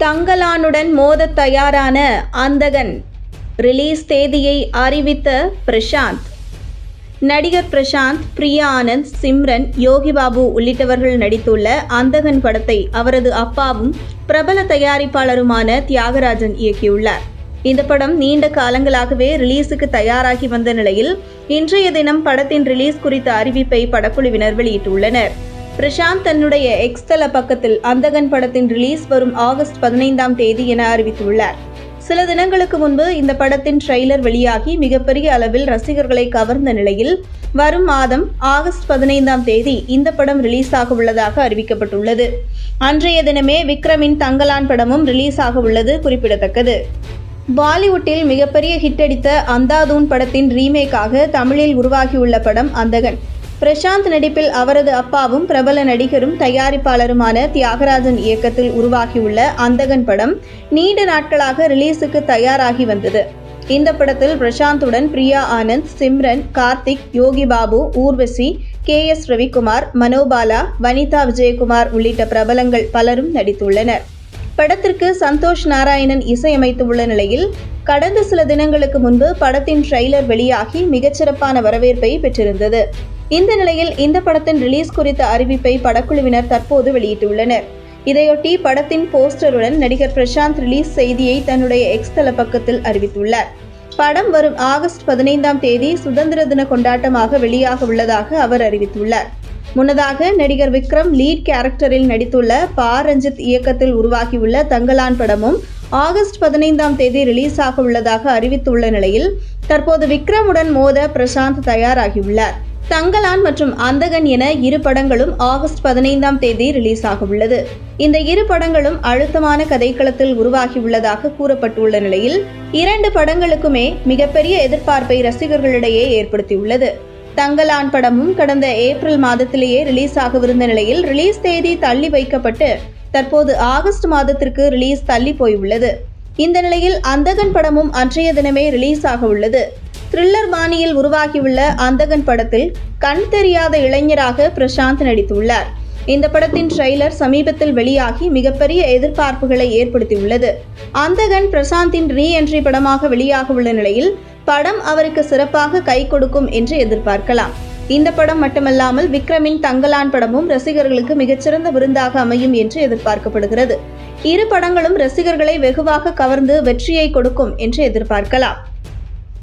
தங்கலானுடன் மோதத் தயாரான அந்தகன் ரிலீஸ் தேதியை அறிவித்த பிரசாந்த். நடிகர் பிரசாந்த், பிரியா ஆனந்த், சிம்ரன், யோகி பாபு உள்ளிட்டவர்கள் நடித்துள்ள அந்தகன் படத்தை அவரது அப்பாவும் பிரபல தயாரிப்பாளருமான தியாகராஜன் இயக்கியுள்ளார். இந்த படம் நீண்ட காலங்களாகவே ரிலீஸுக்கு தயாராகி வந்த நிலையில் இன்றைய தினம் படத்தின் ரிலீஸ் குறித்த அறிவிப்பை படக்குழுவினர் வெளியிட்டுள்ளனர். பிரசாந்த் தன்னுடைய எக்ஸ் தள பக்கத்தில் அந்தகன் படத்தின் ரிலீஸ் வரும் ஆகஸ்ட் 15ஆம் தேதி என அறிவித்துள்ளார். சில தினங்களுக்கு முன்பு இந்த படத்தின் ட்ரெய்லர் வெளியாகி மிகப்பெரிய அளவில் ரசிகர்களை கவர்ந்த நிலையில் வரும் மாதம் ஆகஸ்ட் 15ஆம் தேதி இந்த படம் ரிலீஸ் ஆக உள்ளதாக அறிவிக்கப்பட்டுள்ளது. அன்றைய தினமே விக்ரமின் தங்கலான் படமும் ரிலீஸ் ஆக உள்ளது குறிப்பிடத்தக்கது. பாலிவுட்டில் மிகப்பெரிய ஹிட் அடித்த அந்தாதூன் படத்தின் ரீமேக்காக தமிழில் உருவாகியுள்ள படம் அந்தகன். பிரசாந்த் நடிப்பில் அவரது அப்பாவும் பிரபல நடிகரும் தயாரிப்பாளருமான தியாகராஜன் இயக்கத்தில் உருவாகியுள்ள அந்தகன் படம் நீண்ட நாட்களாக ரிலீஸுக்கு தயாராகி வந்தது. இந்த படத்தில் பிரசாந்துடன் பிரியா ஆனந்த், சிம்ரன், கார்த்திக், யோகி பாபு, ஊர்வசி, KS ரவிக்குமார், மனோபாலா, வனிதா விஜயகுமார் உள்ளிட்ட பிரபலங்கள் பலரும் நடித்துள்ளனர். படத்திற்கு சந்தோஷ் நாராயணன் இசையமைத்துள்ள நிலையில் கடந்த சில தினங்களுக்கு முன்பு படத்தின் ட்ரெய்லர் வெளியாகி மிகச்சிறப்பான வரவேற்பை பெற்றிருந்தது. இந்த நிலையில் இந்த படத்தின் ரிலீஸ் குறித்த அறிவிப்பை படக்குழுவினர் தற்போது வெளியிட்டுள்ளனர். இதையொட்டி படத்தின் போஸ்டருடன் நடிகர் பிரசாந்த் ரிலீஸ் செய்தியை தன்னுடைய எக்ஸ் தள பக்கத்தில் அறிவித்துள்ளார். படம் வரும் ஆகஸ்ட் 15ஆம் தேதி சுதந்திர தின கொண்டாட்டமாக வெளியாக உள்ளதாக அவர் அறிவித்துள்ளார். முன்னதாக நடிகர் விக்ரம் லீட் கேரக்டரில் நடித்துள்ள பா. ரஞ்சித் இயக்கத்தில் உருவாகியுள்ள தங்கலான் படமும் ஆகஸ்ட் 15ஆம் தேதி ரிலீஸ் ஆக உள்ளதாக அறிவித்துள்ள நிலையில் தற்போது விக்ரமுடன் மோத பிரசாந்த் தயாராகியுள்ளார். தங்கலான் மற்றும் அந்தகன் என இரு படங்களும் ஆகஸ்ட் 15ஆம் தேதி ரிலீஸ் ஆக உள்ளது. இந்த இரு படங்களும் அழுத்தமான கதைக்களத்தில் உருவாகியுள்ளதாக கூறப்பட்டுள்ள நிலையில் இரண்டு படங்களுக்குமே மிகப்பெரிய எதிர்பார்ப்பை ரசிகர்களிடையே ஏற்படுத்தியுள்ளது. தங்கலான் படமும் கடந்த ஏப்ரல் மாதத்திலேயே ரிலீஸ் ஆகவிருந்த நிலையில் ரிலீஸ் தேதி தள்ளி வைக்கப்பட்டு தற்போது ஆகஸ்ட் மாதத்திற்கு ரிலீஸ் தள்ளி போயுள்ளது. இந்த நிலையில் அந்தகன் படமும் அன்றைய தினமே ரிலீஸ் ஆக உள்ளது. த்ரில்லர் பாணியில் உருவாகியுள்ள அந்தகன் படத்தில் கண் தெரியாத இளைஞராக பிரசாந்த் நடித்துள்ளார். இந்த படத்தின் ட்ரெய்லர் சமீபத்தில் வெளியாகி மிகப்பெரிய எதிர்பார்ப்புகளை ஏற்படுத்தியுள்ளது. அந்தகன் பிரசாந்தின் ரீ என்ட்ரி படமாக வெளியாக உள்ள நிலையில் படம் அவருக்கு சிறப்பாக கை கொடுக்கும் என்று எதிர்பார்க்கலாம். இந்த படம் மட்டுமல்லாமல் விக்ரமின் தங்கலான் படமும் ரசிகர்களுக்கு மிகச்சிறந்த விருந்தாக அமையும் என்று எதிர்பார்க்கப்படுகிறது. இரு படங்களும் ரசிகர்களை வெகுவாக கவர்ந்து வெற்றியை கொடுக்கும் என்று எதிர்பார்க்கலாம்.